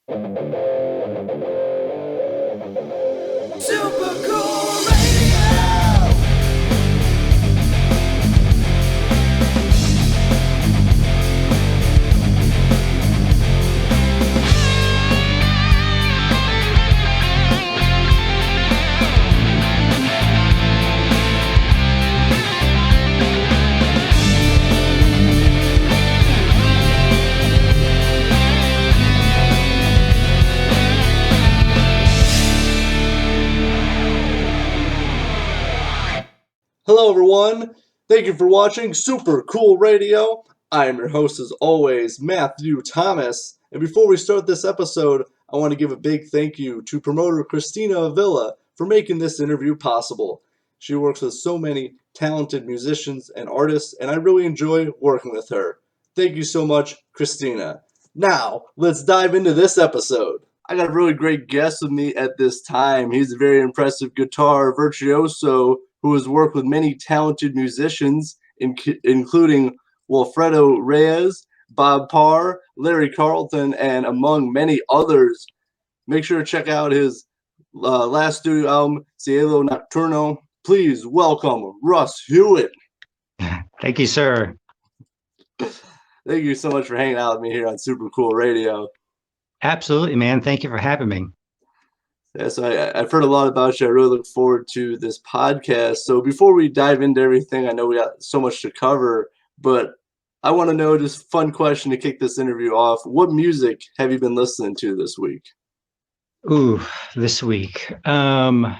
Super cool radio. Hello everyone, thank you for watching Super Cool Radio. I am your host as always, Matthew Thomas. And before we start this episode, I want to give a big thank you to promoter Christina Avila for making this interview possible. She works with so many talented musicians and artists, and I really enjoy working with her. Thank you so much, Christina. Now, let's dive into this episode. I got a really great guest with me at this time. He's a very impressive guitar virtuoso who has worked with many talented musicians, including Wilfredo Reyes, Bob Parr, Larry Carlton, and among many others. Make sure to check out his last studio album, Cielo Nocturno. Please welcome Russ Hewitt. Thank you, sir. Thank you so much for hanging out with me here on Super Cool Radio. Absolutely, man. Thank you for having me. Yeah, so I've heard a lot about you. I really look forward to this podcast. So before we dive into everything, I know we got so much to cover, but I want to know, just fun question to kick this interview off. What music have you been listening to this week? Ooh, this week. Actually,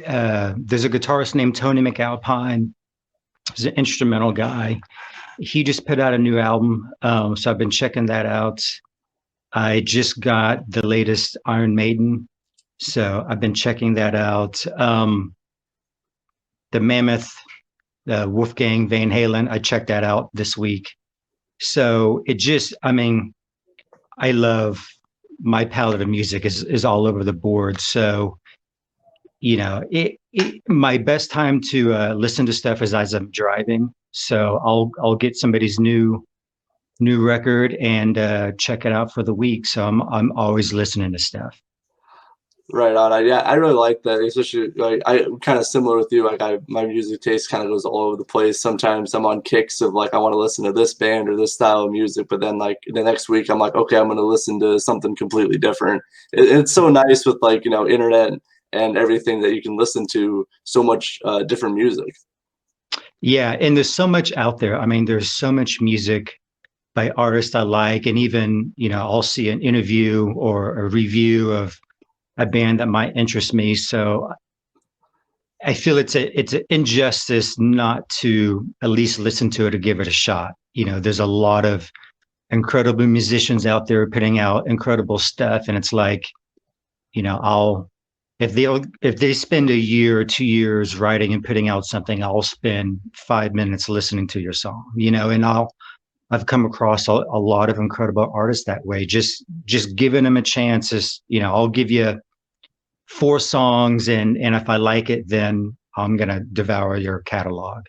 there's a guitarist named Tony McAlpine. He's an instrumental guy. He just put out a new album, so I've been checking that out. I just got the latest Iron Maiden, so I've been checking that out. The Mammoth, Wolfgang Van Halen, I checked that out this week. So I love my palette of music is all over the board. So, my best time to listen to stuff is as I'm driving. So I'll get somebody's new record and check it out for the week. So I'm always listening to stuff. Right on. I really like that, especially like I'm kind of similar with you. Like my music taste kind of goes all over the place. Sometimes I'm on kicks of like I want to listen to this band or this style of music, but then like the next week I'm like, okay, I'm going to listen to something completely different. It's so nice with like internet and everything that you can listen to so much different music. Yeah, and there's so much out there. I mean, there's so much music by artists I like, and even I'll see an interview or a review of a band that might interest me. So I feel it's an injustice not to at least listen to it or give it a shot. There's a lot of incredible musicians out there putting out incredible stuff, and it's like, if they spend a year or 2 years writing and putting out something, I'll spend 5 minutes listening to your song. And I've come across a lot of incredible artists that way. Just giving them a chance is, I'll give you 4 songs, and if I like it, then I'm gonna devour your catalog.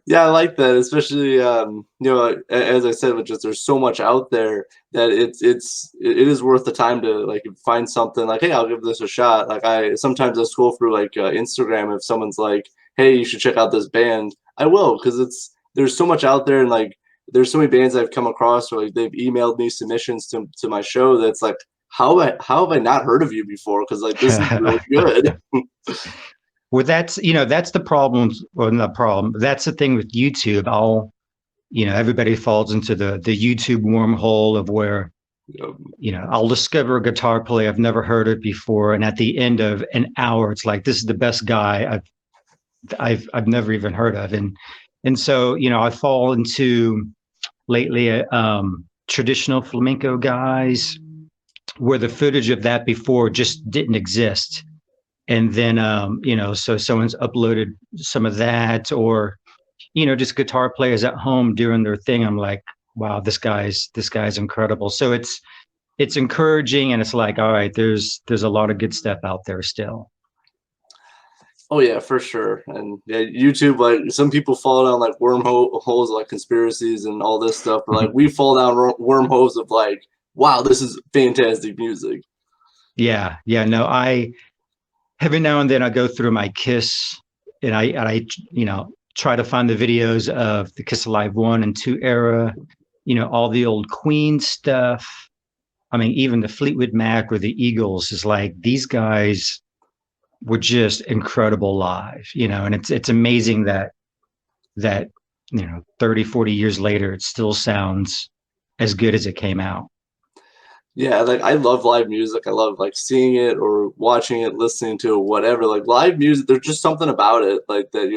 Yeah, I like that, especially as I said, there's so much out there that it is worth the time to like find something like, hey, I'll give this a shot. Like I sometimes scroll through like Instagram, if someone's like, hey, you should check out this band, I will, because there's so much out there, and like there's so many bands I've come across where like they've emailed me submissions to my show that's like, how have I not heard of you before? Because like this is really good. Well, that's the problem. Well, not problem. That's the thing with YouTube. Everybody falls into the YouTube wormhole of where, I'll discover a guitar player I've never heard of before, and at the end of an hour, it's like, this is the best guy I've never even heard of, and so I fall into lately traditional flamenco guys, where the footage of that before just didn't exist. And then, so someone's uploaded some of that, or, just guitar players at home doing their thing. I'm like, wow, this guy's incredible. So it's encouraging, and it's like, all right, there's a lot of good stuff out there still. Oh yeah, for sure. And yeah, YouTube, like some people fall down like wormholes, like conspiracies and all this stuff, but like we fall down wormholes of like, wow, this is fantastic music. Yeah, yeah. No, I every now and then I go through my Kiss, and I try to find the videos of the Kiss Alive 1 and 2 era, all the old Queen stuff. I mean, even the Fleetwood Mac or the Eagles is like these guys were just incredible live, and it's amazing that 30, 40 years later it still sounds as good as it came out. Yeah, like I love live music. I love like seeing it or watching it, listening to it, whatever. Like live music, there's just something about it, like that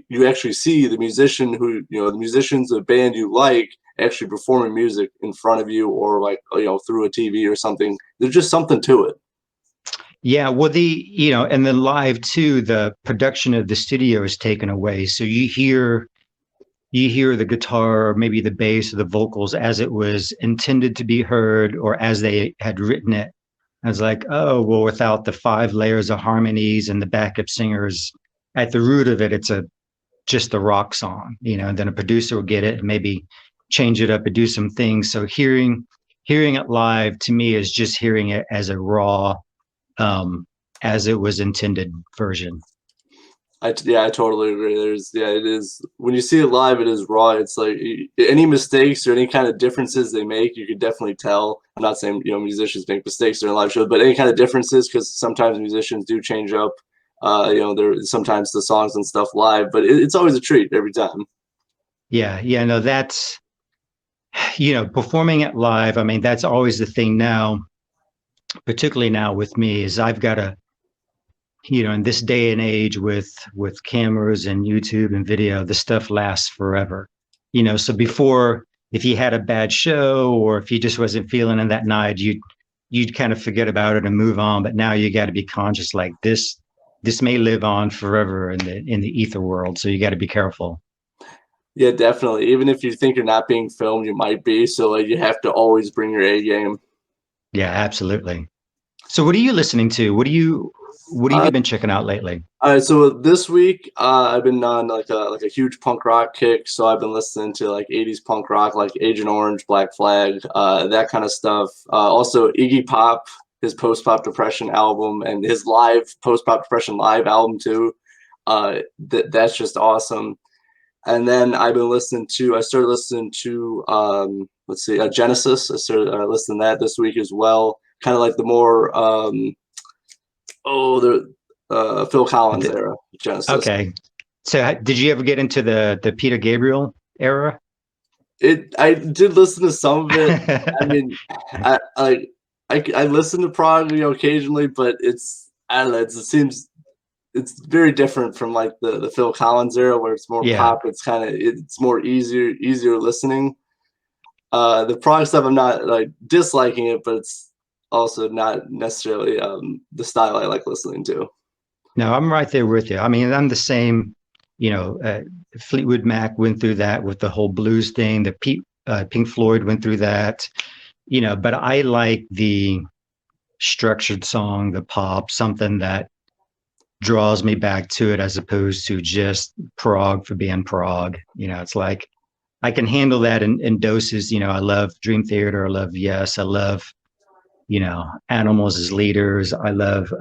you actually see the musician who the musicians, the band you like actually performing music in front of you or like through a TV or something. There's just something to it. Yeah, well, and then live too, the production of the studio is taken away. So you hear the guitar, or maybe the bass or the vocals as it was intended to be heard or as they had written it. I was like, oh, well, without the 5 layers of harmonies and the backup singers at the root of it, it's just a rock song, and then a producer will get it and maybe change it up and do some things. So hearing it live to me is just hearing it as a raw, as it was intended version. Yeah, I totally agree. It is when you see it live, it is raw. It's like any mistakes or any kind of differences they make, you could definitely tell. I'm not saying musicians make mistakes during live shows, but any kind of differences because sometimes musicians do change up. There sometimes the songs and stuff live, but it's always a treat every time. Yeah, yeah, no, that's performing it live. I mean, that's always the thing now, particularly now with me, is I've got to in this day and age with cameras and YouTube and video, the stuff lasts forever. So before, if you had a bad show or if you just wasn't feeling it that night, you'd kind of forget about it and move on. But now you got to be conscious, like this may live on forever in the ether world. So you got to be careful. Yeah, definitely. Even if you think you're not being filmed, you might be. So like, you have to always bring your A game. Yeah, absolutely. So what are you listening to? What have you been checking out lately? All right, so this week I've been on like a huge punk rock kick. So I've been listening to like 80s punk rock, like Agent Orange, Black Flag, that kind of stuff. Also Iggy Pop, his Post Pop Depression album, and his live Post Pop Depression live album too. That's just awesome. And then I started listening to let's see, Genesis. I started listening to that this week as well. Kind of like the more Phil Collins era, Genesis. Okay. So did you ever get into the Peter Gabriel era? I did listen to some of it. I mean, I listen to prog, occasionally, but I don't know. It seems it's very different from like the Phil Collins era where it's more Yeah. pop. It's more easier listening. The prog stuff, I'm not like disliking it, but it's also not necessarily the style I like listening to. No, I'm right there with you. I mean, I'm the same. Fleetwood Mac went through that with the whole blues thing. Pink Floyd went through that. But I like the structured song, the pop, something that draws me back to it as opposed to just prog for being prog. It's like I can handle that in doses. I love Dream Theater. I love Yes. I love, Animals as Leaders. I love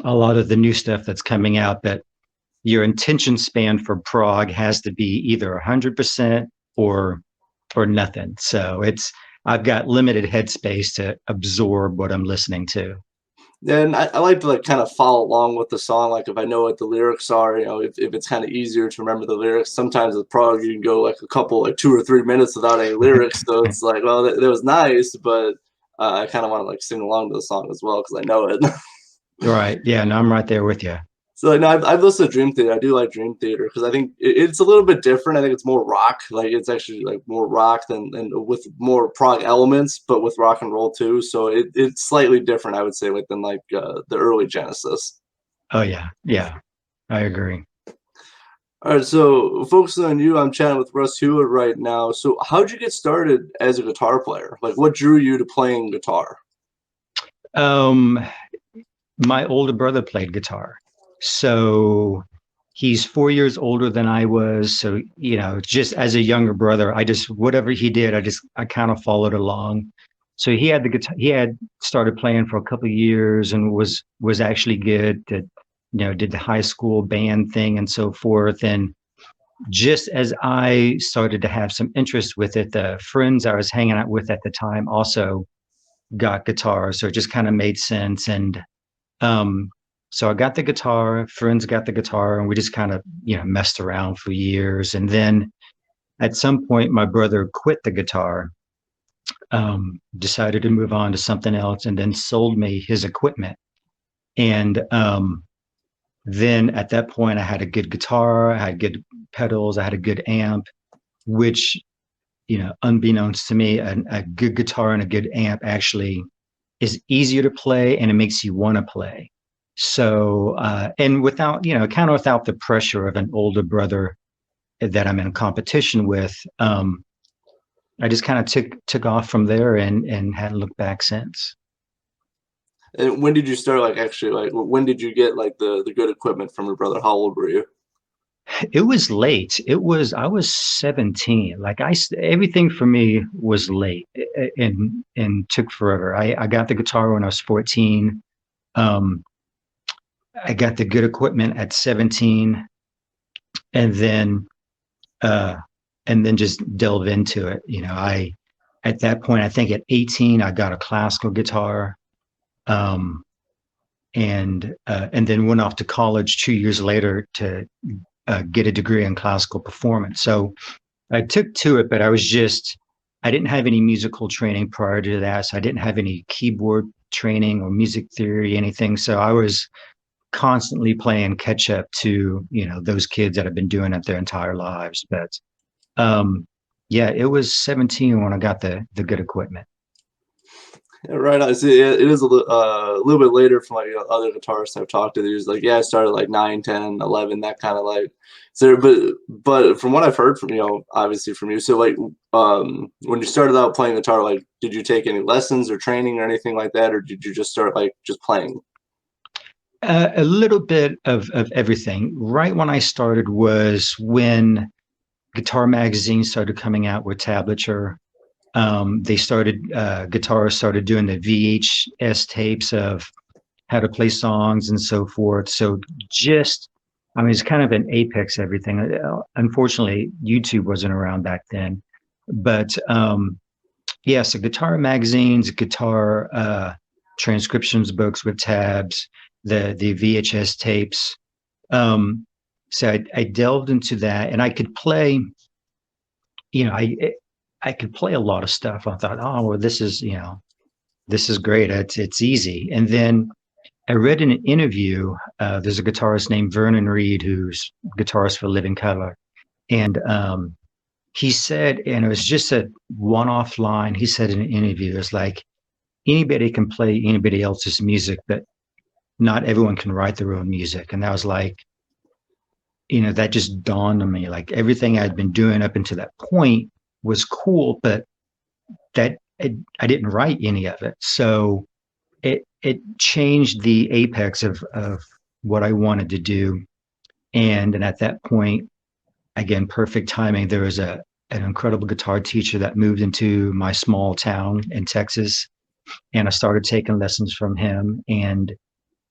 a lot of the new stuff that's coming out, that your attention span for prog has to be either 100% or nothing. So I've got limited headspace to absorb what I'm listening to. And I like to like kind of follow along with the song. Like if I know what the lyrics are, if it's kind of easier to remember the lyrics. Sometimes with prog, you can go like a couple, like 2 or 3 minutes without any lyrics. So it's like, well, that was nice, but I kind of want to like sing along to the song as well because I know it. Right. Yeah. No, I'm right there with you. So like, no, I've listened to Dream Theater. I do like Dream Theater because I think it's a little bit different. I think it's more rock. Like it's actually like more rock than and with more prog elements, but with rock and roll too. So it's slightly different, I would say, like than like the early Genesis. Oh yeah. Yeah. I agree. All right, so focusing on you, I'm chatting with Russ Hewitt right now. So how'd you get started as a guitar player? Like what drew you to playing guitar? My older brother played guitar. So he's 4 years older than I was. So, just as a younger brother, whatever he did, I kind of followed along. So he had the guitar, he had started playing for a couple of years and was actually good at, did the high school band thing and so forth. And just as I started to have some interest with it, the friends I was hanging out with at the time also got guitars. So it just kind of made sense. And so I got the guitar, friends got the guitar, and we just kind of, messed around for years. And then at some point, my brother quit the guitar, decided to move on to something else, and then sold me his equipment. And then at that point, I had a good guitar, I had good pedals, I had a good amp, which, unbeknownst to me, a good guitar and a good amp actually is easier to play and it makes you want to play. So, and without, kind of without the pressure of an older brother that I'm in competition with, I just kind of took off from there and hadn't looked back since. And when did you start, when did you get, the good equipment from your brother? How old were you? It was late. I was 17. Everything for me was late and took forever. I got the guitar when I was 14. I got the good equipment at 17 and then just delve into it. At that point, I think at 18, I got a classical guitar. And then went off to college 2 years later to get a degree in classical performance. So I took to it, but I didn't have any musical training prior to that. So I didn't have any keyboard training or music theory, anything. So I was constantly playing catch up to, those kids that have been doing it their entire lives. But yeah, it was 17 when I got the good equipment. Yeah, right on. See, it is a little bit later from other guitarists I've talked to. There's I started 9, 10, 11, that kind of so. But from what I've heard from obviously from you, so when you started out playing guitar, did you take any lessons or training or anything like that, or did you just start just playing? A little bit of everything. Right when I started was when guitar magazines started coming out with tablature. Guitarists started doing the VHS tapes of how to play songs and so forth. So it's kind of an apex everything. Unfortunately, YouTube wasn't around back then. But so guitar magazines, guitar transcriptions books with tabs, the VHS tapes. So I delved into that, and I could play, I could play a lot of stuff. I thought, oh, well, this is great. It's easy. And then I read in an interview, there's a guitarist named Vernon Reed, who's guitarist for Living Colour. And he said, and it was just a one-off line, he said in an interview, it's anybody can play anybody else's music, but not everyone can write their own music. And that was that just dawned on me. Everything I'd been doing up until that point was cool, but I didn't write any of it. So it changed the apex of what I wanted to do. And at that point, again, perfect timing. There was an incredible guitar teacher that moved into my small town in Texas. And I started taking lessons from him. And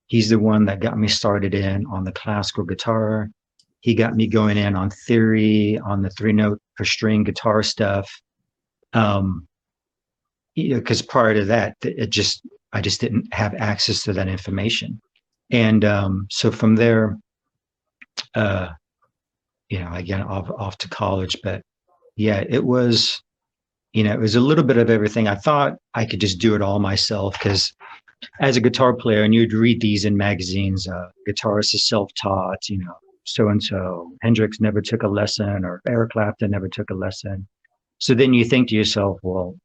he's the one that got me started in on the classical guitar. He got me going in on theory, on the 3-note per string guitar stuff. Because prior to that, I just didn't have access to that information. And so from there, again, off to college. But yeah, it was a little bit of everything. I thought I could just do it all myself because as a guitar player, and you'd read these in magazines, guitarist is self-taught, so-and-so, Hendrix never took a lesson, or Eric Clapton never took a lesson. So then you think to yourself, well,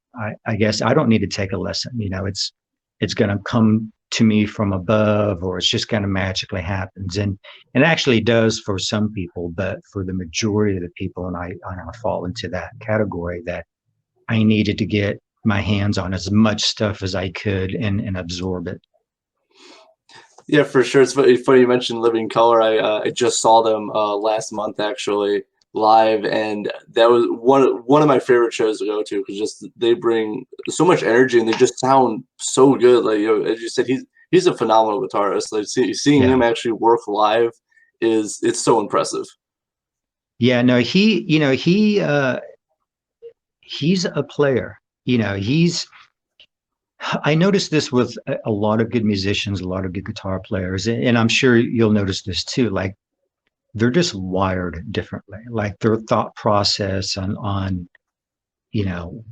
I guess I don't need to take a lesson. It's going to come to me from above, or it's just kind of magically happens. And it actually does for some people, but for the majority of the people, and I fall into that category, that I needed to get my hands on as much stuff as I could and absorb it. Yeah, for sure. It's funny you mentioned Living Color. I just saw them last month actually live, and that was one of my favorite shows to go to because just they bring so much energy and they just sound so good. Like, as you said, he's a phenomenal guitarist. Like seeing Yeah. him actually work live it's so impressive. Yeah, no, he's a player. I noticed this with a lot of good musicians, a lot of good guitar players, and I'm sure you'll notice this too. Like they're just wired differently. Like their thought process on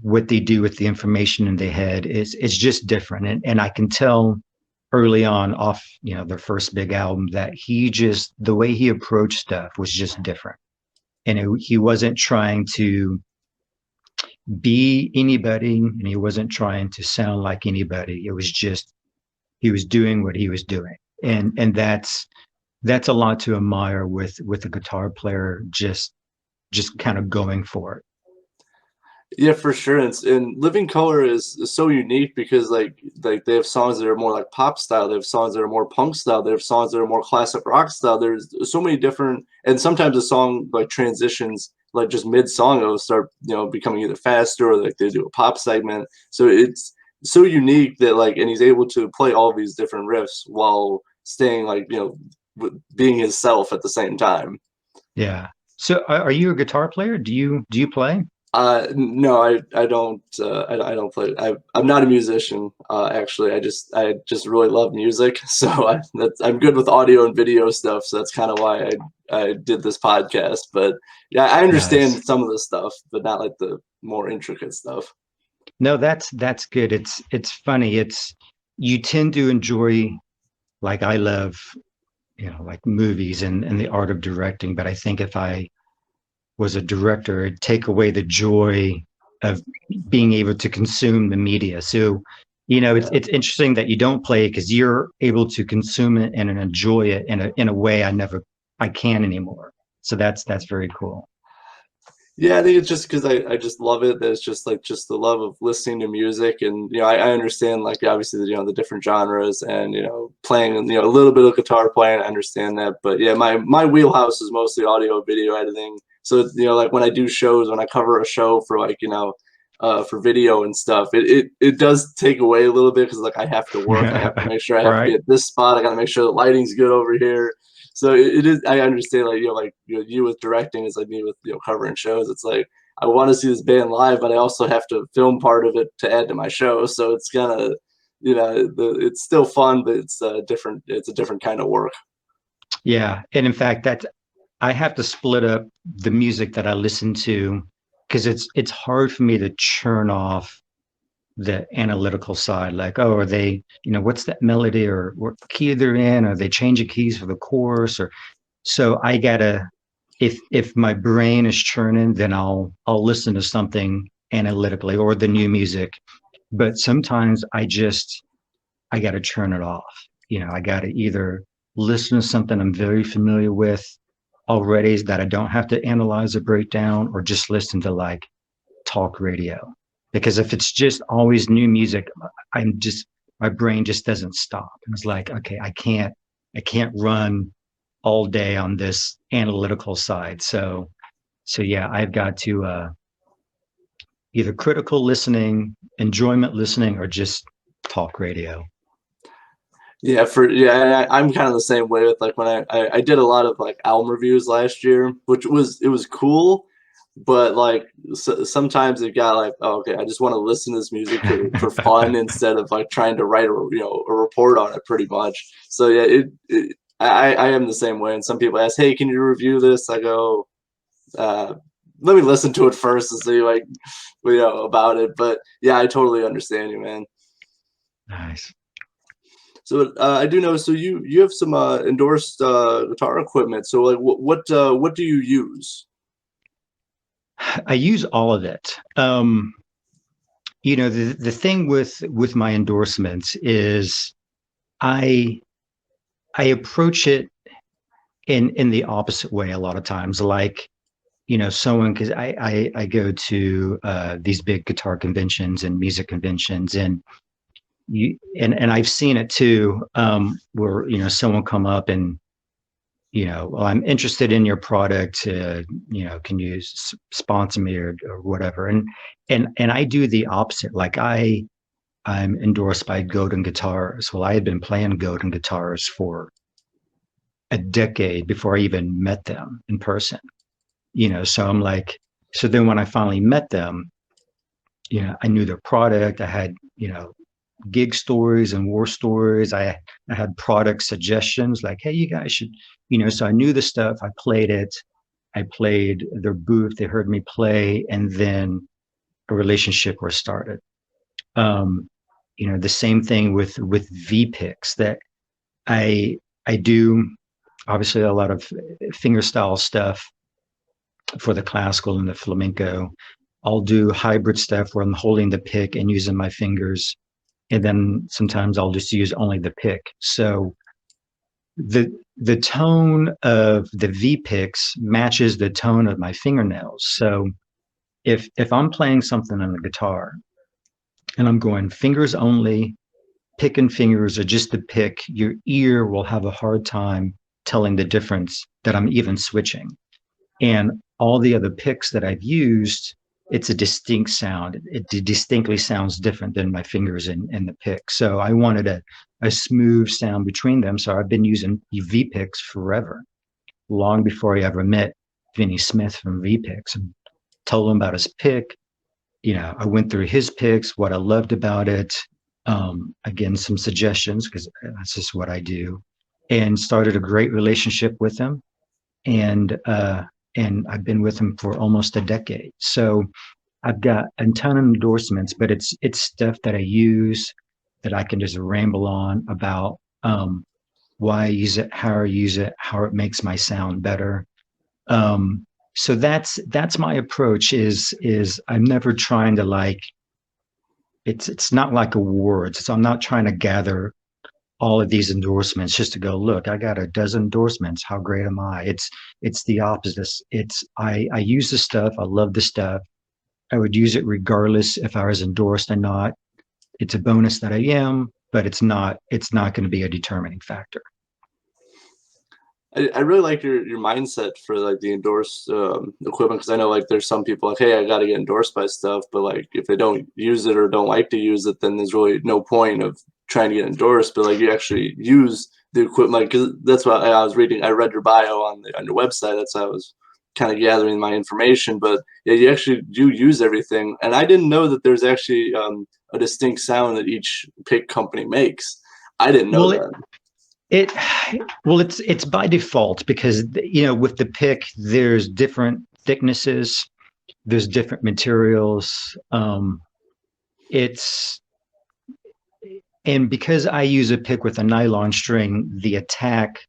what they do with the information in their head is just different. And I can tell early on off, their first big album that the way he approached stuff was just different. And he wasn't trying to be anybody and he wasn't trying to sound like anybody. It was just he was doing what he was doing. And that's a lot to admire with a guitar player just kind of going for it. Yeah, for sure. And Living Color is so unique because like they have songs that are more like pop style. They have songs that are more punk style. They have songs that are more classic rock style. There's so many different, and sometimes a song like transitions like just mid song it'll start becoming either faster or like they do a pop segment. So it's so unique that like, and he's able to play all these different riffs while staying like being himself at the same time. Yeah. So are you a guitar player? Do you play? No, I don't. I don't play. I'm not a musician. Actually, I just really love music. So I'm good with audio and video stuff. So that's kind of why I did this podcast. But yeah, I Nice. understand some of the stuff, but not like the more intricate stuff. No, that's good. It's funny. You tend to enjoy, like I love, like movies and the art of directing, but I think if I was a director, it'd take away the joy of being able to consume the media. So, it's Yeah. it's interesting that you don't play because you're able to consume it and enjoy it in a way I can anymore. So that's very cool. Yeah, I think it's just because I just love it. That it's just like just the love of listening to music, and I understand like obviously the different genres and playing and a little bit of guitar playing. I understand that, but yeah, my wheelhouse is mostly audio video editing. So like when I do shows, when I cover a show for like for video and stuff, it does take away a little bit because like I have to work. I have to make sure I have to be Right. at this spot. I got to make sure the lighting's good over here. So it is. I understand, like you with directing is like me with covering shows. It's like I want to see this band live, but I also have to film part of it to add to my show. So it's kind of it's still fun, but it's different. It's a different kind of work. Yeah. And in fact, I have to split up the music that I listen to because it's hard for me to churn off the analytical side. Like, oh, are they, what's that melody or what key they're in? Are they changing keys for the chorus? Or so I gotta, if my brain is churning, then I'll listen to something analytically or the new music. But sometimes I gotta turn it off. I gotta either listen to something I'm very familiar with already that I don't have to analyze or break down, or just listen to like talk radio. Because if it's just always new music, my brain just doesn't stop. And it's like, okay, I can't run all day on this analytical side. So yeah, I've got to either critical listening, enjoyment listening, or just talk radio. I'm kind of the same way with like when I did a lot of like album reviews last year, which was cool, but like sometimes it got like, oh, okay, I just want to listen to this music for fun instead of like trying to write a report on it pretty much. So yeah, I am the same way. And some people ask, hey, can you review this? I go, uh, let me listen to it first and see like about it. But yeah, I totally understand you, man. Nice. So I do know. So you have some endorsed guitar equipment. So like what do you use? I use all of it. The thing with my endorsements is I I approach it in the opposite way a lot of times. Like, someone, because I go to these big guitar conventions and music conventions, and and I've seen it too, where, someone come up and, well, I'm interested in your product, can you sponsor me or whatever. And I do the opposite. Like I'm endorsed by Golden Guitars. Well, I had been playing Golden Guitars for a decade before I even met them in person, so I'm like, so then when I finally met them, I knew their product. I had, gig stories and war stories. I had product suggestions like, hey, you guys should, so I knew the stuff. I played it. I played their booth. They heard me play, and then a relationship was started. The same thing with V picks that I do obviously a lot of fingerstyle stuff for the classical and the flamenco. I'll do hybrid stuff where I'm holding the pick and using my fingers. And then sometimes I'll just use only the pick. So the tone of the V picks matches the tone of my fingernails. So if I'm playing something on the guitar and I'm going fingers only, pick and fingers, or just the pick, your ear will have a hard time telling the difference that I'm even switching. And all the other picks that I've used, it's a distinct sound. It distinctly sounds different than my fingers and the pick. So I wanted a smooth sound between them. So I've been using V picks forever, long before I ever met Vinny Smith from V picks, and told him about his pick. I went through his picks, what I loved about it. Again, some suggestions, because that's just what I do, and started a great relationship with him. And I've been with him for almost a decade. So I've got a ton of endorsements, but it's stuff that I use that I can just ramble on about, why I use it, how I use it, how it makes my sound better. So that's my approach is I'm never trying to it's not like awards. So I'm not trying to gather all of these endorsements just to go, look, I got a dozen endorsements. How great am I? It's the opposite. I use the stuff. I love the stuff. I would use it regardless if I was endorsed or not. It's a bonus that I am, but it's not going to be a determining factor. I really like your mindset for the endorsed equipment, because I know there's some people hey, I got to get endorsed by stuff, but if they don't use it or don't like to use it, then there's really no point of trying to get endorsed. But you actually use the equipment, because that's what I was reading. I read your bio on your website. That's how I was kind of gathering my information. But yeah, you actually do use everything, and I didn't know that there's actually a distinct sound that each pick company makes. I didn't know that. It's by default, because with the pick there's different thicknesses, there's different materials. And because I use a pick with a nylon string, the attack,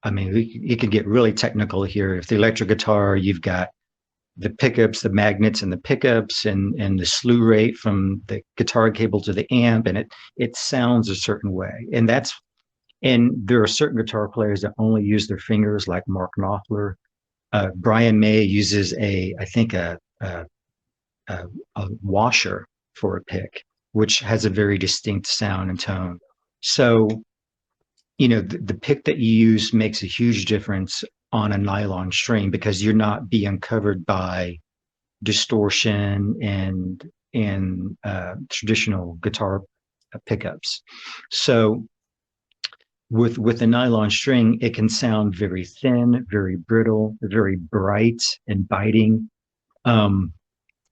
I mean, you could get really technical here. If the electric guitar, you've got the pickups, the magnets and the pickups, and the slew rate from the guitar cable to the amp, and it sounds a certain way. And there are certain guitar players that only use their fingers, like Mark Knopfler. Brian May uses a washer for a pick, which has a very distinct sound and tone. So, the pick that you use makes a huge difference on a nylon string, because you're not being covered by distortion and traditional guitar pickups. So with a nylon string, it can sound very thin, very brittle, very bright and biting,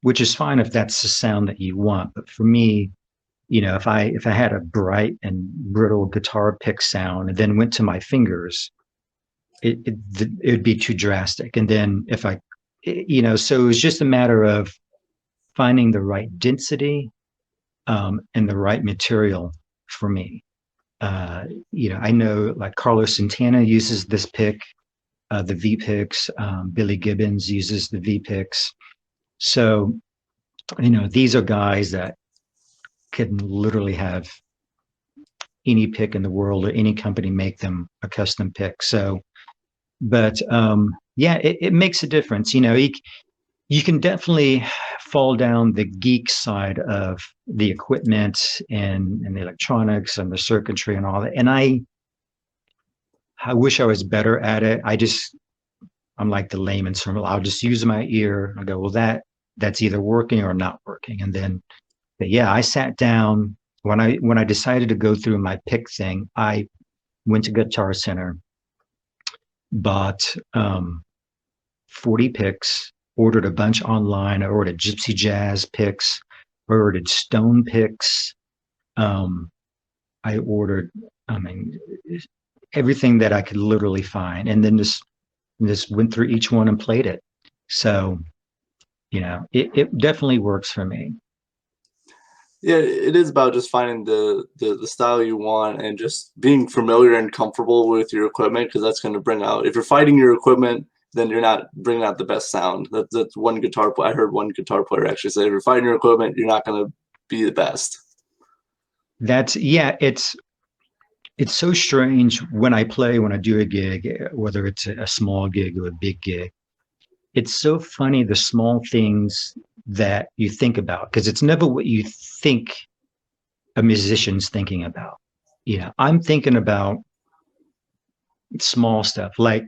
which is fine if that's the sound that you want. But for me, if I had a bright and brittle guitar pick sound and then went to my fingers, it would be too drastic. And then so it was just a matter of finding the right density and the right material for me. I know Carlos Santana uses this pick, the V picks. Billy Gibbons uses the V picks. So, these are guys that can literally have any pick in the world, or any company make them a custom pick. So, but it makes a difference. You can definitely, fall down the geek side of the equipment and the electronics and the circuitry and all that. And I wish I was better at it. I'm like the layman's term. I'll just use my ear. I go, well, that's either working or not working. And then, but yeah, I sat down when I decided to go through my pick thing. I went to Guitar Center, bought 40 picks, ordered a bunch online. I ordered Gypsy Jazz picks, ordered Stone picks. I ordered, everything that I could literally find, and then just went through each one and played it. So, it definitely works for me. Yeah, it is about just finding the style you want and just being familiar and comfortable with your equipment, because that's going to bring out, if you're fighting your equipment, then you're not bringing out the best sound. That's one guitar player. I heard one guitar player actually say, if you're fighting your equipment, you're not going to be the best. It's so strange when I do a gig, whether it's a small gig or a big gig. It's so funny, the small things that you think about, because it's never what you think a musician's thinking about. I'm thinking about small stuff. Like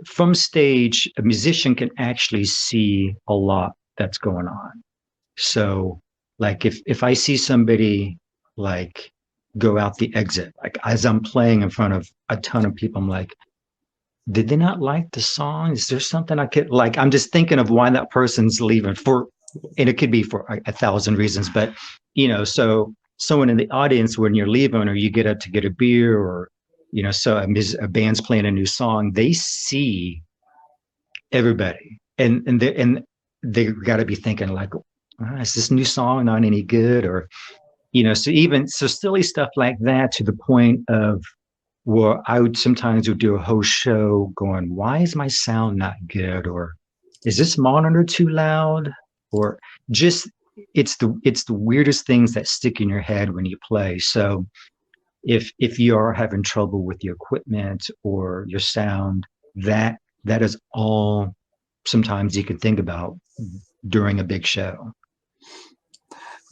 from stage, a musician can actually see a lot that's going on. So like if I see somebody like go out the exit, like as I'm playing in front of a ton of people, I'm like, did they not like the song? Is there something I could like? I'm just thinking of why that person's leaving and it could be for 1,000 reasons, but so someone in the audience, when you're leaving or you get up to get a beer, or so a band's playing a new song, they see everybody, and they got to be thinking like, is this new song not any good? Or so silly stuff like that, to the point of where I would sometimes do a whole show going, why is my sound not good? Or is this monitor too loud? Or just, it's the weirdest things that stick in your head when you play. So if you are having trouble with your equipment or your sound, that is all sometimes you can think about during a big show.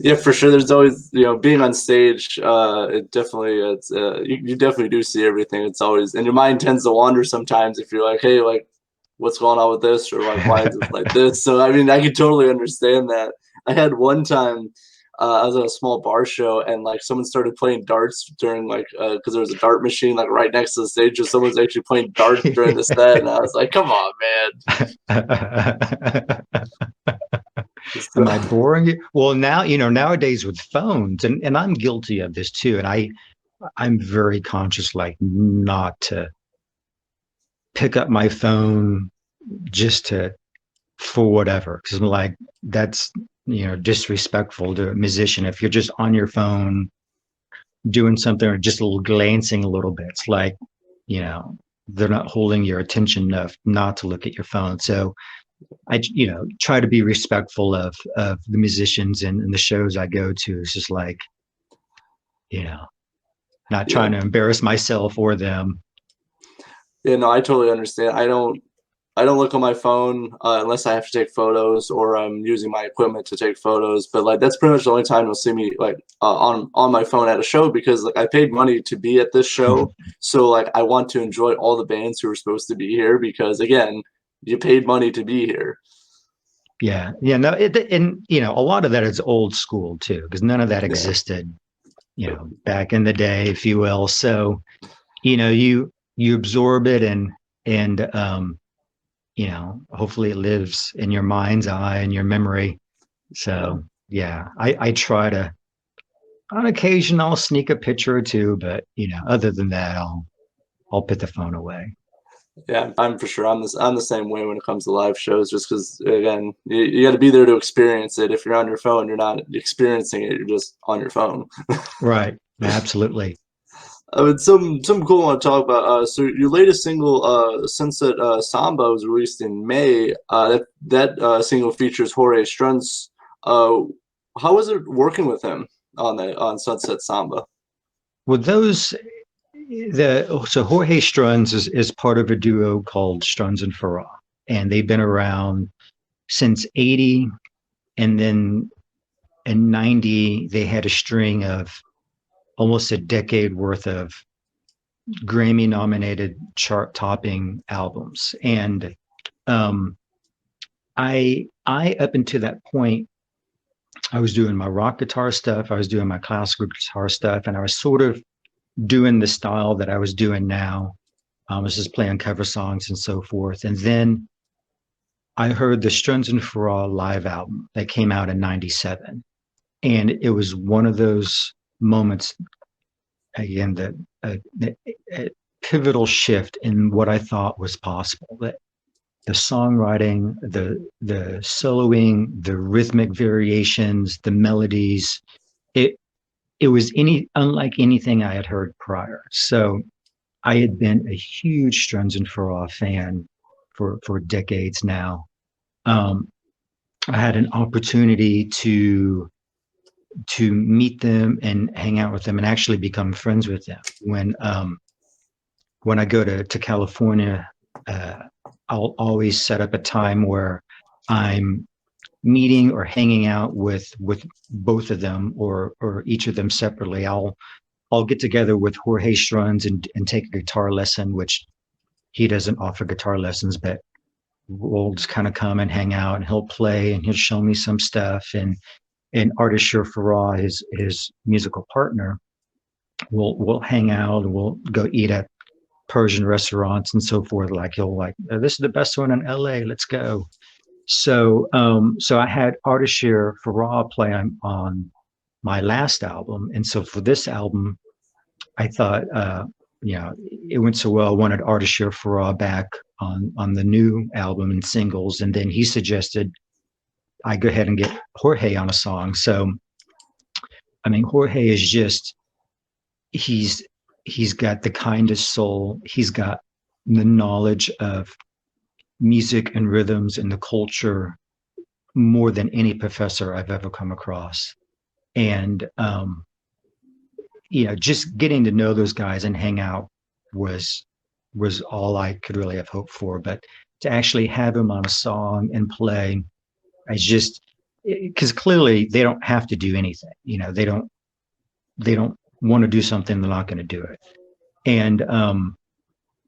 Yeah, for sure. There's always, being on stage, you definitely do see everything. It's always, and your mind tends to wander sometimes if you're like, hey, like, what's going on with this? Or like, why is it like this? So, I mean, I can totally understand that. I had one time, I was at a small bar show, and like someone started playing darts during like, because there was a dart machine like right next to the stage, so someone's actually playing darts during the set, and I was like, come on, man. Am I boring you? Well, now, nowadays with phones, and I'm guilty of this too. And I'm very conscious, like not to pick up my phone just for whatever. Cause I'm like, that's, disrespectful to a musician. If you're just on your phone doing something or just glancing a little bit, it's like, they're not holding your attention enough not to look at your phone. So I, try to be respectful of the musicians and the shows I go to. It's just like, not trying to embarrass myself or them. Yeah, no, I totally understand. I don't look on my phone unless I have to take photos or I'm using my equipment to take photos. But like that's pretty much the only time you'll see me like on my phone at a show, because like I paid money to be at this show, so like I want to enjoy all the bands who are supposed to be here, because again, you paid money to be here. Yeah. No, and a lot of that is old school too, because none of that existed, back in the day, if you will. So, you absorb it and hopefully it lives in your mind's eye and your memory. So yeah, I try to, on occasion I'll sneak a picture or two, but other than that, I'll put the phone away. Yeah, I'm for sure. I'm the same way when it comes to live shows, just because again, you got to be there to experience it. If you're on your phone, you're not experiencing it. You're just on your phone. Right. Absolutely. Something cool I want to talk about. So your latest single, Sunset Samba, was released in May. That single features Jorge Strunz. How was it working with him on Sunset Samba? Well, so Jorge Strunz is part of a duo called Strunz and Farah, and they've been around since '80, And then in 90, they had a string of almost a decade worth of Grammy nominated chart topping albums. And I up until that point, I was doing my rock guitar stuff, I was doing my classical guitar stuff, and I was sort of doing the style that I was doing now. I was just playing cover songs and so forth. And then I heard the Strunz and Farrar live album that came out in 97. And it was one of those moments, again, that a pivotal shift in what I thought was possible. That the songwriting, the soloing, the rhythmic variations, the melodies, it was unlike anything I had heard prior. So I had been a huge Strunz and Farrar fan for decades now. I had an opportunity to meet them and hang out with them and actually become friends with them. When I go to California, I'll always set up a time where I'm meeting or hanging out with both of them or each of them separately. I'll get together with Jorge Strunz and take a guitar lesson, which he doesn't offer guitar lessons, but we'll just kind of come and hang out, and he'll play and he'll show me some stuff. And Ardeshir Farrar, his musical partner, we'll hang out and we'll go eat at Persian restaurants and so forth. Like he'll like, this is the best one in LA, let's go. So I had Ardeshir Farrar play on my last album. And so for this album, I thought, it went so well. I wanted Ardeshir Farrar back on the new album and singles. And then he suggested I go ahead and get Jorge on a song. So, I mean, Jorge is just, he's got the kindest soul. He's got the knowledge of music and rhythms and the culture more than any professor I've ever come across. And, just getting to know those guys and hang out was all I could really have hoped for. But to actually have him on a song and play, because clearly they don't have to do anything. They don't want to do something, they're not going to do it. And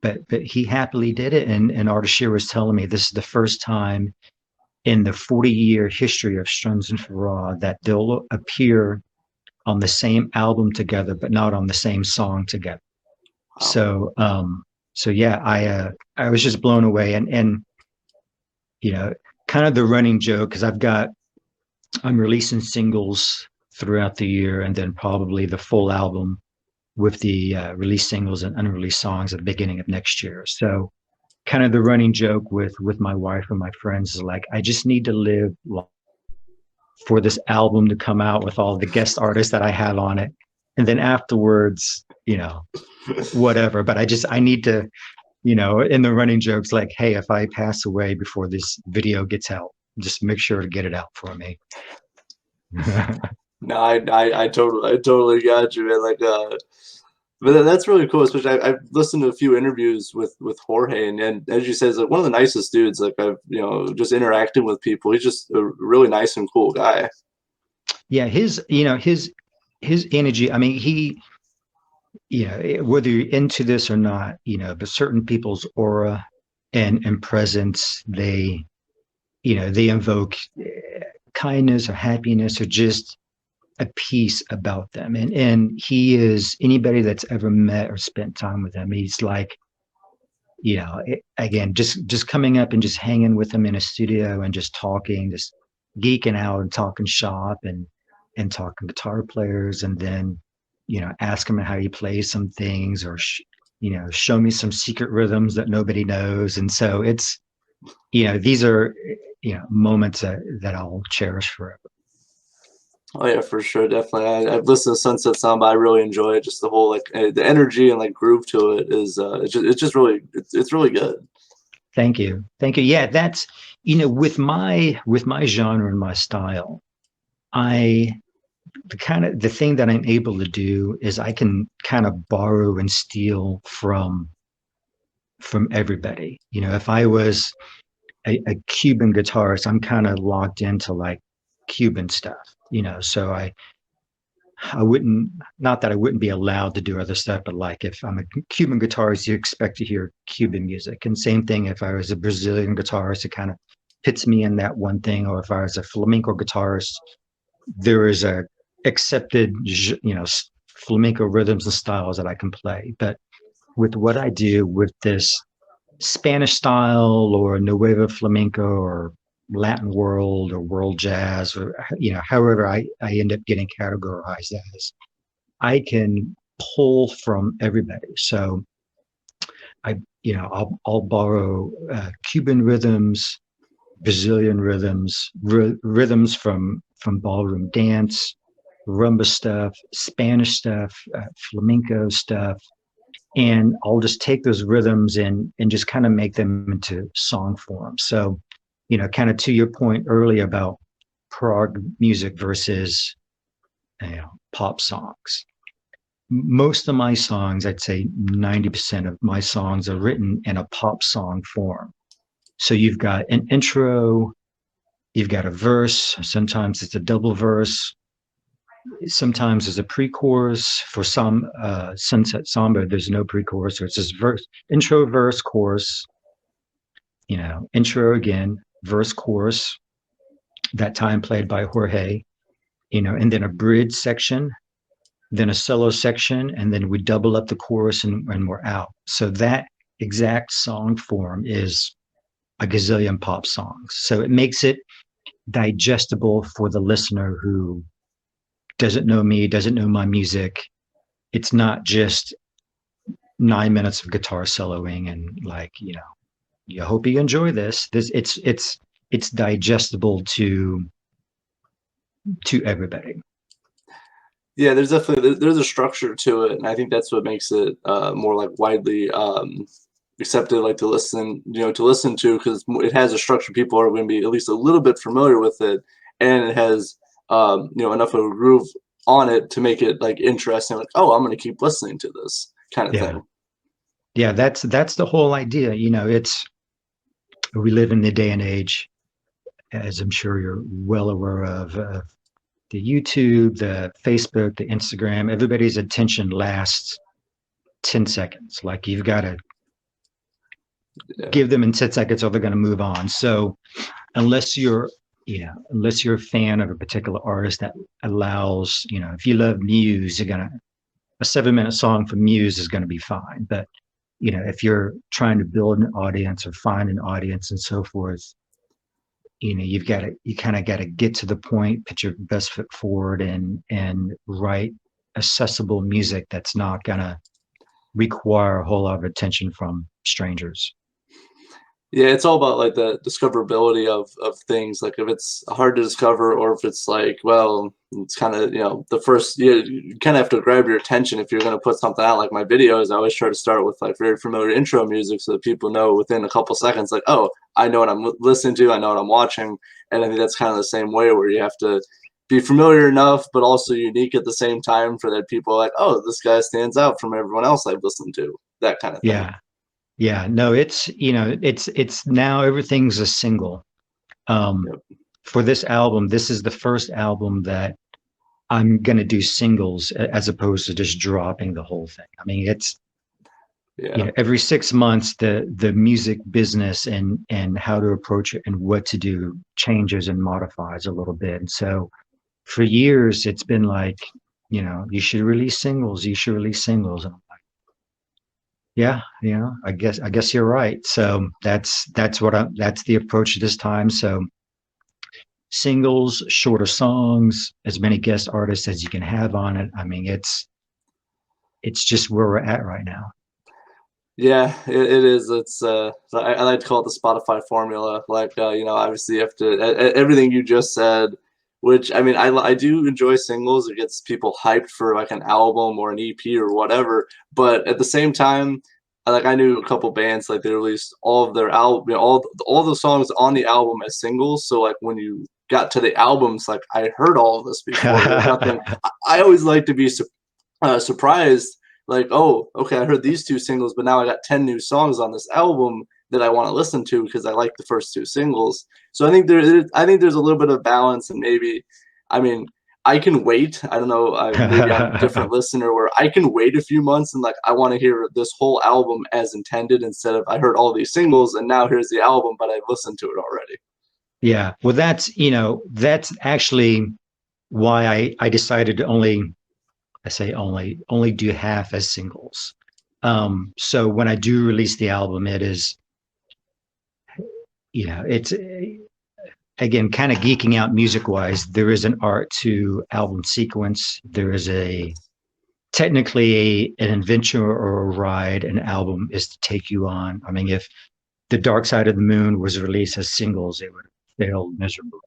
but he happily did it. And Ardeshir was telling me this is the first time in the 40-year history of Strunz and Farrar that they'll appear on the same album together, but not on the same song together. Wow. So yeah, I was just blown away. And kind of the running joke, because I'm releasing singles throughout the year, and then probably the full album with the released singles and unreleased songs at the beginning of next year. So kind of the running joke with my wife and my friends is like, I just need to live for this album to come out with all the guest artists that I have on it. And then afterwards, whatever. But I need to, in the running jokes, like, hey, if I pass away before this video gets out, just make sure to get it out for me. No, I totally got you, man. Like, but that's really cool. Especially, I've listened to a few interviews with Jorge, and as you said, he's like one of the nicest dudes. Like, I've just interacting with people. He's just a really nice and cool guy. Yeah, his energy. I mean, he, whether you're into this or not, but certain people's aura and presence, they invoke kindness or happiness or just a peace about them. And he is, anybody that's ever met or spent time with him, he's like, again, just coming up and just hanging with him in a studio and just talking, just geeking out and talking shop and talking guitar players, and then, ask him how he plays some things, or, show me some secret rhythms that nobody knows. And so it's, these are, moments that I'll cherish forever. Oh yeah, for sure, definitely. I've listened to Sunset Samba. I really enjoy it. Just the whole the energy and groove to it is it's really good. Thank you. Yeah, that's with my genre and my style, the thing that I'm able to do is I can kind of borrow and steal from everybody. If I was a Cuban guitarist, I'm kind of locked into Cuban stuff, so I wouldn't, not that I wouldn't be allowed to do other stuff, but like if I'm a Cuban guitarist, you expect to hear Cuban music. And same thing if I was a Brazilian guitarist, it kind of fits me in that one thing. Or if I was a flamenco guitarist, there is a accepted, flamenco rhythms and styles that I can play. But with what I do with this Spanish style or Nueva Flamenco or Latin world or world jazz, or however I end up getting categorized as, I can pull from everybody. So I'll borrow Cuban rhythms, Brazilian rhythms, rhythms from ballroom dance, rumba stuff, Spanish stuff, flamenco stuff, and I'll just take those rhythms and just kind of make them into song form. So kind of to your point earlier about prog music versus pop songs. Most of my songs, I'd say 90% of my songs are written in a pop song form. So you've got an intro, you've got a verse, sometimes it's a double verse, sometimes there's a pre-chorus. For some Sunset Samba, there's no pre-chorus, so it's just verse, intro, verse, chorus, intro again, verse, chorus, that time played by Jorge, and then a bridge section, then a solo section, and then we double up the chorus and we're out. So that exact song form is a gazillion pop songs. So it makes it digestible for the listener who doesn't know me, doesn't know my music. It's not just 9 minutes of guitar soloing and you hope you enjoy this. It's digestible to everybody. Yeah, there's a structure to it, and I think that's what makes it more like widely accepted, like to listen to, because it has a structure. People are going to be at least a little bit familiar with it, and it has enough of a groove on it to make it like interesting. Like, oh, I'm going to keep listening to this kind of thing. Yeah, that's the whole idea. We live in the day and age, as I'm sure you're well aware of, the YouTube, the Facebook, the Instagram. Everybody's attention lasts 10 seconds. Like you've got to give them in 10 seconds or they're going to move on. So unless you're a fan of a particular artist that allows, if you love Muse, a 7-minute song from Muse is going to be fine. But if you're trying to build an audience or find an audience and so forth, you kind of got to get to the point, put your best foot forward, and write accessible music that's not going to require a whole lot of attention from strangers. Yeah, it's all about like the discoverability of things. Like if it's hard to discover, or if it's like, well, it's kind of, the first, you kind of have to grab your attention if you're going to put something out. Like my videos, I always try to start with like very familiar intro music so that people know within a couple seconds, like, oh, I know what I'm listening to, I know what I'm watching. And I think that's kind of the same way, where you have to be familiar enough, but also unique at the same time, for that people are like, oh, this guy stands out from everyone else I've listened to, that kind of thing. Yeah, no, it's now everything's a single. For this album, this is the first album that I'm going to do singles as opposed to just dropping the whole thing. I mean, it's, every 6 months, the music business and how to approach it and what to do changes and modifies a little bit. And so for years, it's been like, you should release singles, you should release singles. And I'm like, yeah, I guess you're right. So that's the approach this time. So singles, shorter songs, as many guest artists as you can have on it. I mean, it's just where we're at right now. Yeah, it is. It's I like to call it the Spotify formula. Like obviously you have to everything you just said, which I mean I do enjoy singles. It gets people hyped for like an album or an EP or whatever. But at the same time, I knew a couple bands, like they released all of their album, all the songs on the album as singles. So like when you got to the albums, like I heard all of this before. I always like to be surprised. Like, oh, okay, I heard these 2 singles, but now I got 10 new songs on this album. that I want to listen to because I like the first two singles. So I think I think there's a little bit of balance, and maybe, I mean, I can wait. I don't know. Maybe I'm a different listener where I can wait a few months and like I want to hear this whole album as intended instead of I heard all these singles and now here's the album, but I've listened to it already. Yeah. Well, that's actually why I decided to only do half as singles. So when I do release the album, it is, it's again, kind of geeking out music wise. There is an art to album sequence. There is technically an adventure or a ride an album is to take you on. I mean, if The Dark Side of the Moon was released as singles, it would have failed miserably.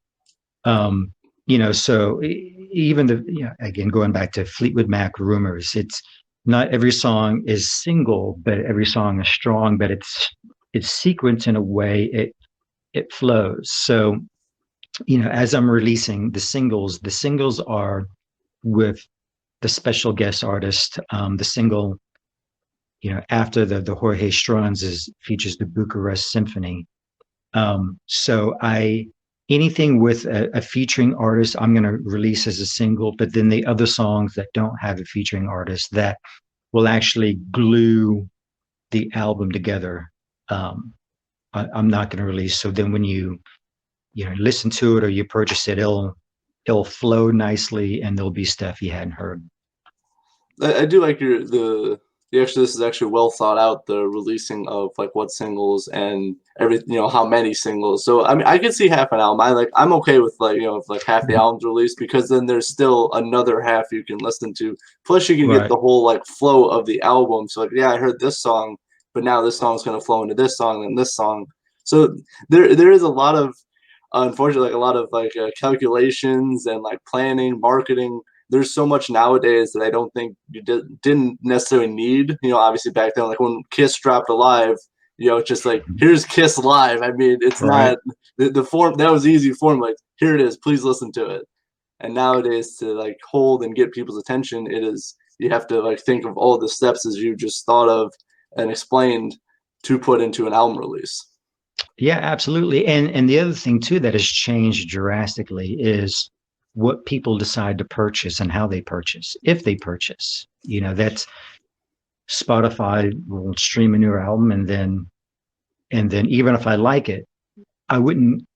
So even again, going back to Fleetwood Mac Rumors, it's not every song is single, but every song is strong, but it's sequenced in a way it flows. So, as I'm releasing the singles are with the special guest artist. The single, after the Jorge Strunz features the Bucharest Symphony. So anything with a featuring artist, I'm going to release as a single, but then the other songs that don't have a featuring artist that will actually glue the album together, I'm not going to release. So then when you listen to it or you purchase it, it'll flow nicely and there'll be stuff you hadn't heard. I do like this is actually well thought out, the releasing of like what singles and everything, how many singles. So I mean, I could see half an album. I'm okay with if like half the album's released, because then there's still another half you can listen to. Plus you can get the whole like flow of the album. So like, yeah, I heard this song, but now this song's gonna flow into this song and this song. So there is a lot of, unfortunately, like a lot of like calculations and like planning, marketing. There's so much nowadays that I don't think you didn't necessarily need. Obviously back then, like when Kiss dropped Alive, it's just like, here's Kiss Live. I mean, it's not the form that was easy form. Like, here it is, please listen to it. And nowadays, to like hold and get people's attention, you have to like think of all the steps as you just thought of and explained to put into an album release. Yeah, absolutely. And the other thing too that has changed drastically is what people decide to purchase and how they purchase, if they purchase. That's Spotify will stream a new album, and then even if I like it, I wouldn't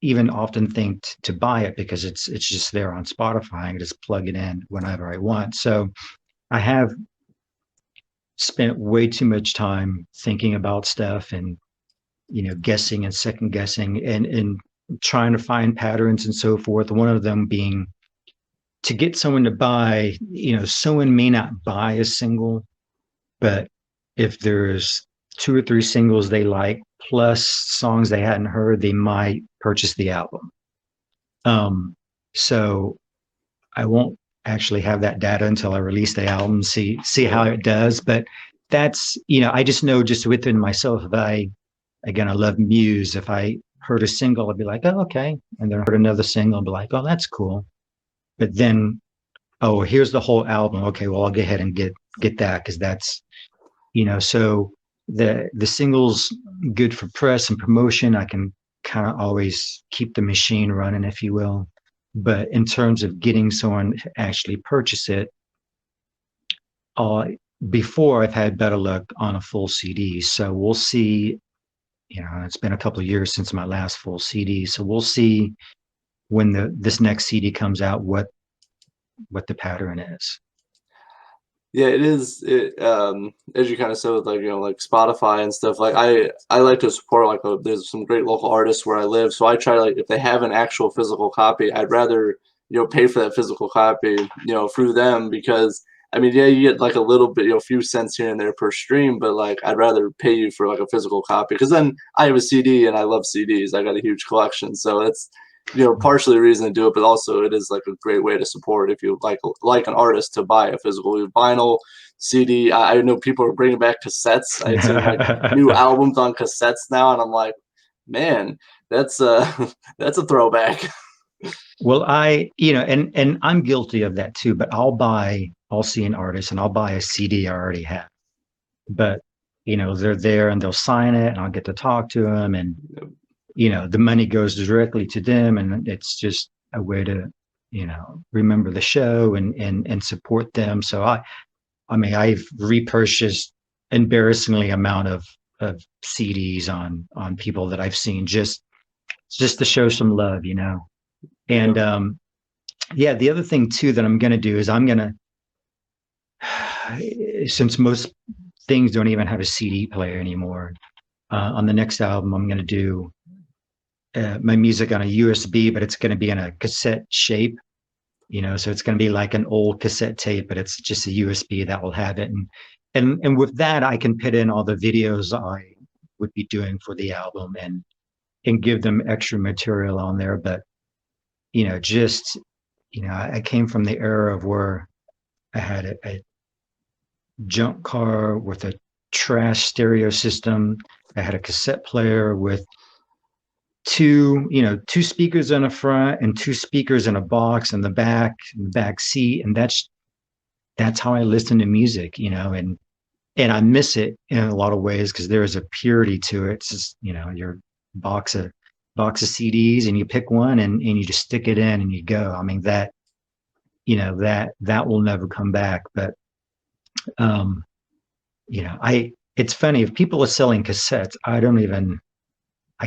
even often think to buy it because it's just there on Spotify. I can just plug it in whenever I want. So I have spent way too much time thinking about stuff and guessing and second guessing and trying to find patterns and so forth. One of them being to get someone to buy, someone may not buy a single, but if there's 2 or 3 singles they like, plus songs they hadn't heard, they might purchase the album. So I won't actually have that data until I release the album, see how it does. But that's, I just know just within myself, I love Muse. If I heard a single, I'd be like, oh, okay. And then I heard another single and be like, oh, that's cool. But then, oh, here's the whole album. Okay, well, I'll go ahead and get that because that's, so the singles good for press and promotion. I can kind of always keep the machine running, if you will. But in terms of getting someone to actually purchase it, before I've had better luck on a full CD. So we'll see. It's been a couple of years since my last full CD. So we'll see when this next CD comes out, what the pattern is. Yeah, it is. As you kind of said with like Spotify and stuff. Like I like to support there's some great local artists where I live, so I try if they have an actual physical copy, I'd rather pay for that physical copy through them, because I mean, yeah, you get like a little bit, a few cents here and there per stream, but like I'd rather pay you for like a physical copy, because then I have a CD and I love CDs. I got a huge collection, so it's partially the reason to do it, but also it is like a great way to support if you like an artist to buy a physical vinyl, CD. I know people are bringing back cassettes. I've seen like new albums on cassettes now, and I'm like, man, that's a throwback. Well, and I'm guilty of that too, but I'll see an artist and I'll buy a CD I already have. But they're there and they'll sign it and I'll get to talk to them, and the money goes directly to them, and it's just a way to remember the show and support them. So I mean, I've repurchased embarrassingly amount of CDs on people that I've seen, just to show some love. And yeah, the other thing too that I'm going to do is I'm going to, since most things don't even have a CD player anymore, on the next album, I'm going to do my music on a USB, but it's going to be in a cassette shape, so it's going to be like an old cassette tape, but it's just a USB that will have it. And with that, I can put in all the videos I would be doing for the album and give them extra material on there. But, I came from the era of where I had a junk car with a trash stereo system. I had a cassette player with two speakers in the front and two speakers in a box in the back seat. And that's how I listen to music, and I miss it in a lot of ways because there is a purity to it. It's just, your box of CDs and you pick one and you just stick it in and you go. I mean, that will never come back. But, it's funny, if people are selling cassettes, I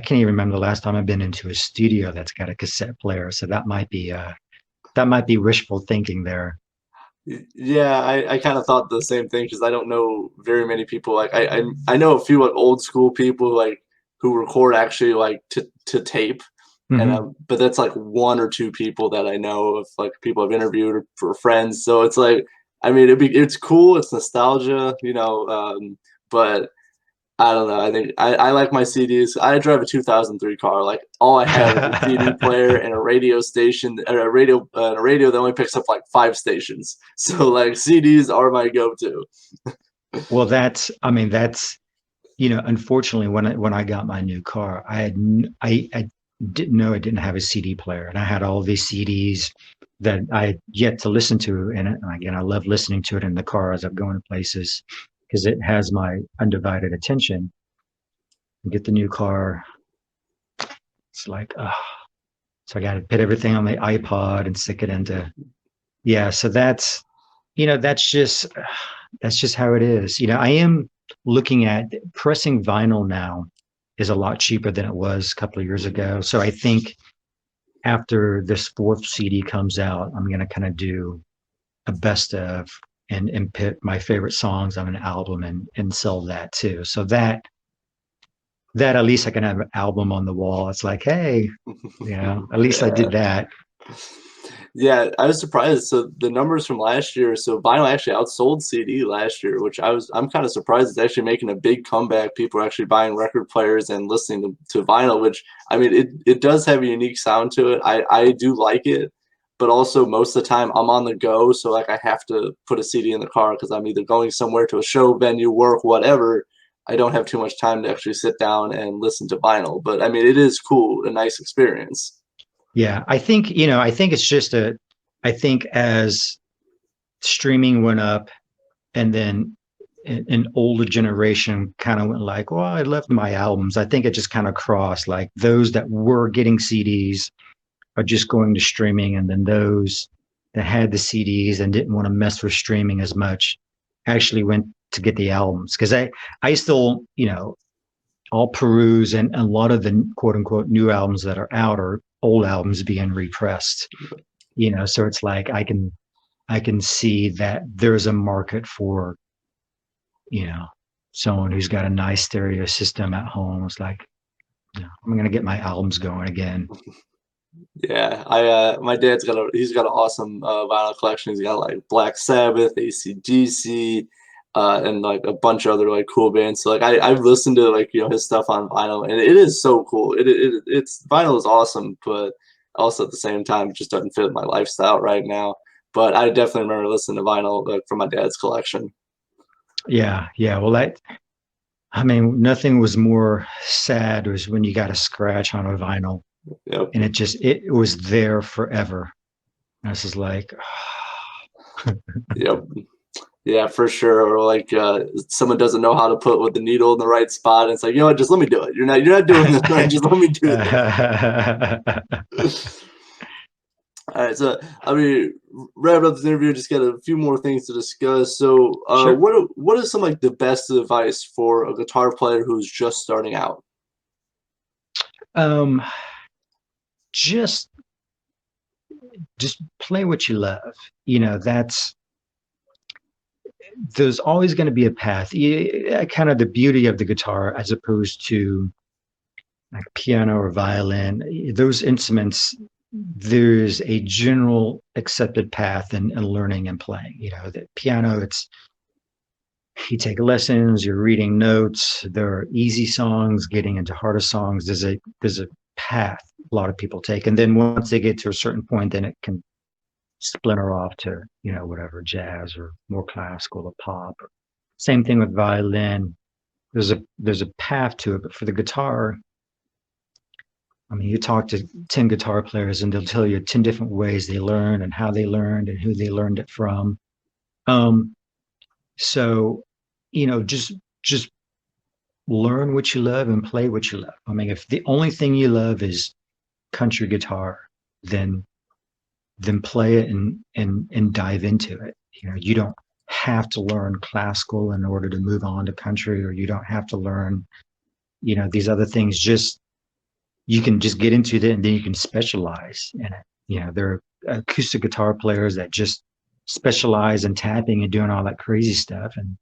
can't even remember the last time I've been into a studio that's got a cassette player. So that might be wishful thinking there. Yeah, I kind of thought the same thing because I don't know very many people. Like I know a few like old school people like who record actually like to tape, and but that's like one or two people that I know of, like people I've interviewed or for friends. So it's like, I mean, it's cool, it's nostalgia, but I don't know. I think I like my CDs. I drive a 2003 car. Like all I have is a CD player and a radio station, and a radio that only picks up like 5 stations. So like CDs are my go-to. Well, that's unfortunately when I got my new car, I didn't know it didn't have a CD player, and I had all these CDs that I had yet to listen to in it. And again, I love listening to it in the car as I'm going to places, because it has my undivided attention. You get the new car, it's like, so I got to put everything on the iPod and stick it into, so that's just how it is. I am looking at pressing vinyl now is a lot cheaper than it was a couple of years ago. So I think after this 4th CD comes out, I'm going to kind of do a best of and put my favorite songs on an album and sell that too. So that at least I can have an album on the wall. It's like, hey, at least I did that. Yeah, I was surprised. So the numbers from last year, so vinyl actually outsold CD last year, which I'm kind of surprised it's actually making a big comeback. People are actually buying record players and listening to vinyl, which, I mean, it does have a unique sound to it. I do like it, but also most of the time I'm on the go. So like I have to put a CD in the car because I'm either going somewhere to a show, venue, work, whatever. I don't have too much time to actually sit down and listen to vinyl, but I mean, it is cool, a nice experience. Yeah, I think it's just I think as streaming went up, and then an older generation kind of went like, well, I left my albums. I think it just kind of crossed, like those that were getting CDs are just going to streaming, and then those that had the CDs and didn't want to mess with streaming as much actually went to get the albums. Because I still, I'll peruse, and a lot of the quote unquote new albums that are out are old albums being repressed, so it's like I can see that there's a market for, someone who's got a nice stereo system at home. It's like, I'm going to get my albums going again. Yeah, my dad's got an awesome vinyl collection. He's got like Black Sabbath, AC/DC, and like a bunch of other like cool bands. So like I've listened to like his stuff on vinyl, and it is so cool. It's vinyl is awesome, but also at the same time it just doesn't fit my lifestyle right now. But I definitely remember listening to vinyl like from my dad's collection. Yeah. Well, I mean, nothing was more sad was when you got a scratch on a vinyl. Yep. And it was there forever. And this is like, Yep. Yeah, for sure. Or like someone doesn't know how to put with the needle in the right spot. And it's like, you know what, just let me do it. You're not doing this right. Just let me do this. All right, so I mean, wrapping up this interview, just got a few more things to discuss. So, Sure. what is some like the best advice for a guitar player who's just starting out? Um, just just play what you love. That's there's always going to be a path. Kind of the beauty of the guitar as opposed to like piano or violin, those instruments, there's a general accepted path in learning and playing. The piano, it's you take lessons, you're reading notes, there are easy songs, getting into harder songs. There's a path a lot of people take. And then once they get to a certain point, then it can splinter off to, whatever, jazz or more classical or pop. Same thing with violin. There's a path to it, but for the guitar, I mean, you talk to 10 guitar players and they'll tell you 10 different ways they learned and how they learned and who they learned it from. Um, so, just learn what you love and play what you love. I mean, if the only thing you love is country guitar, then play it and dive into it. You don't have to learn classical in order to move on to country, or you don't have to learn, these other things. Just you can just get into it and then you can specialize in it. There are acoustic guitar players that just specialize in tapping and doing all that crazy stuff, and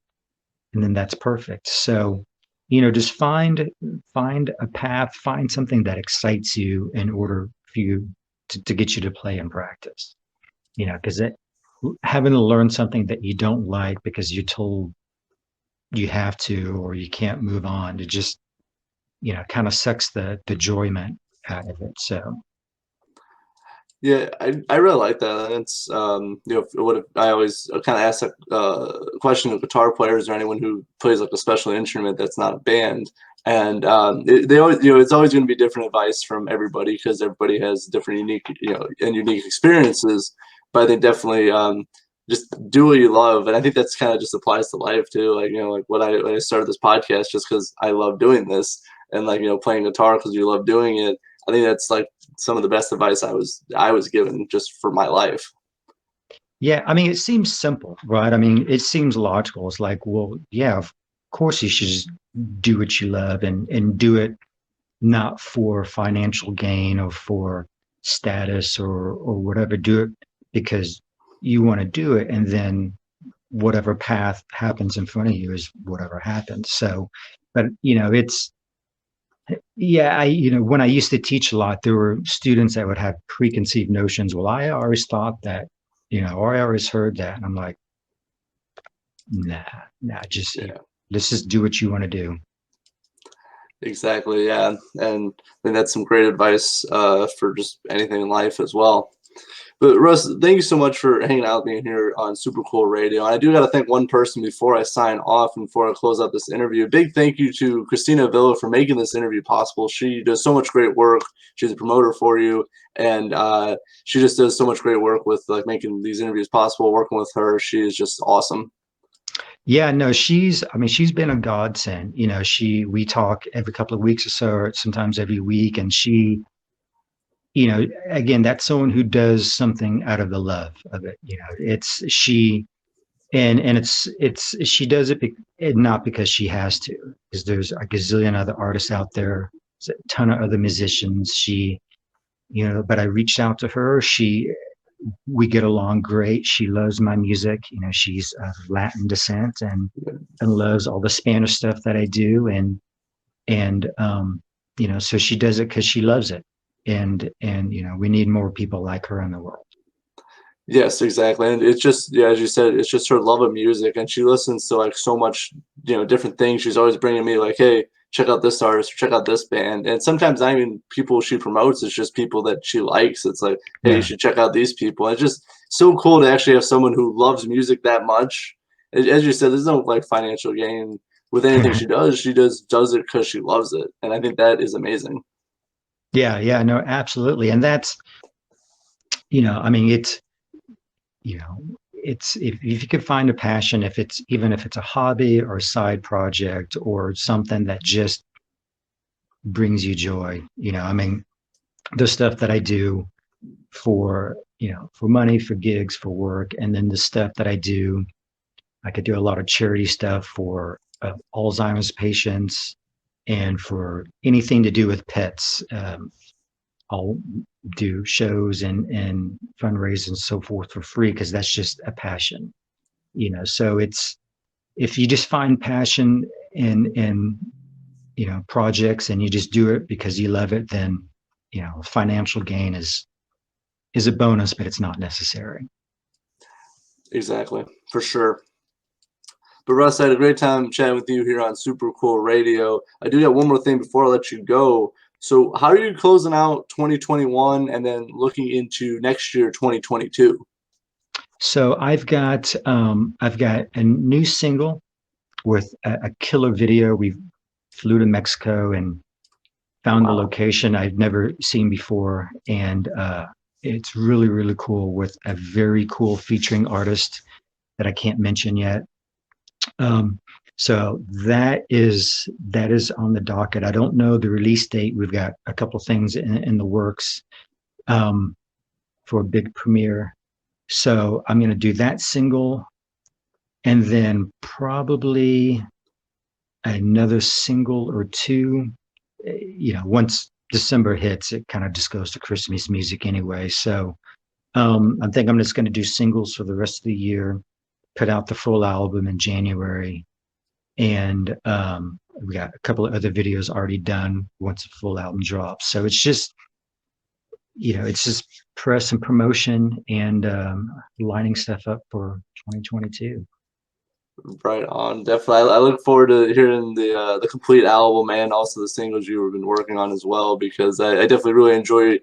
then that's perfect. So, just find a path, find something that excites you in order for you to get you to play and practice. Because having to learn something that you don't like because you're told you have to or you can't move on, it just kind of sucks the enjoyment out of it. So Yeah, I really like that. And it's what if, I always kind of ask that question of guitar players or anyone who plays like a special instrument that's not a band, and they always it's always going to be different advice from everybody because everybody has different unique and unique experiences. But I think definitely just do what you love, and I think that's kind of just applies to life too. Like like when I started this podcast just because I love doing this, and like playing guitar because you love doing it. I think that's like some of the best advice I was given just for my life. yeah, I mean, it seems simple, right? I mean, it seems logical. It's like, well, yeah, of course you should just do what you love and do it not for financial gain or for status or whatever. Do it because you want to do it, and then whatever path happens in front of you is whatever happens. So, but it's yeah, when I used to teach a lot, there were students that would have preconceived notions. Well, I always thought that, or I always heard that, and I'm like, nah, just Yeah, let's just do what you want to do. exactly. Yeah, and I think that's some great advice for just anything in life as well. But Russ, thank you so much for hanging out with me here on Super Cool Radio. I do got to thank one person before I sign off and before I close out this interview. A big thank you to Christina Avila for making this interview possible. She does so much great work. She's a promoter for you, and she just does so much great work with like making these interviews possible. Working with her, she is just awesome. Yeah, no, I mean, she's been a godsend. We talk every couple of weeks or so, or sometimes every week, and again, that's someone who does something out of the love of it. It's she, and it's she does it not because she has to, because there's a gazillion other artists out there, there's a ton of other musicians. But I reached out to her. We get along great. She loves my music. She's of Latin descent and loves all the Spanish stuff that I do. And so she does it because she loves it. And we need more people like her in the world. Yes, exactly. And it's just, yeah, as you said, it's just her love of music. And she listens to like so much, different things. She's always bringing me like, hey, check out this artist, check out this band. And sometimes not even people she promotes, it's just people that she likes. It's like, hey, you Yeah. should check out these people. And it's just so cool to actually have someone who loves music that much. As you said, there's no like financial gain with anything she does. She does it because she loves it. And I think that is amazing. Yeah, no, absolutely. And that's, I mean, it's, you know, it's if you could find a passion, if it's a hobby or a side project or something that just brings you joy, I mean, the stuff that I do for, for money, for gigs, for work, and then the stuff that I could do a lot of charity stuff for Alzheimer's patients and for anything to do with pets. I'll do shows and fundraise and so forth for free because that's just a passion, So it's if you just find passion in projects and you just do it because you love it, then financial gain is a bonus, but it's not necessary. Exactly, for sure. But Russ, I had a great time chatting with you here on Super Cool Radio. I do have one more thing before I let you go. So how are you closing out 2021 and then looking into next year, 2022? So I've got a new single with a killer video. We flew to Mexico and found a location I've never seen before, and it's really, really cool with a very cool featuring artist that I can't mention yet. So that is on the docket. I don't know the release date. We've got a couple of things in the works for a big premiere. So I'm going to do that single, and then probably another single or two. Once December hits, it kind of just goes to Christmas music anyway. So I think I'm just going to do singles for the rest of the year, put out the full album in January. And we got a couple of other videos already done once the full album drops. So it's just, it's just press and promotion and lining stuff up for 2022. Right on. Definitely. I look forward to hearing the complete album and also the singles you've been working on as well, because I definitely really enjoy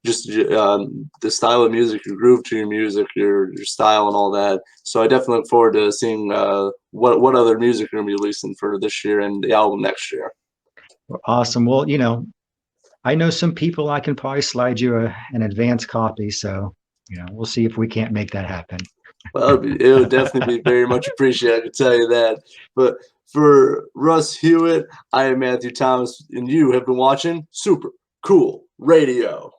just the style of music, your groove to your music, your style and all that. So I definitely look forward to seeing what other music you're going to be releasing for this year and the album next year. Awesome. Well, I know some people I can probably slide you an advance copy. So, we'll see if we can't make that happen. Well, it would definitely be very much appreciated, I can tell you that. But for Russ Hewitt, I am Matthew Thomas, and you have been watching Super Cool Radio.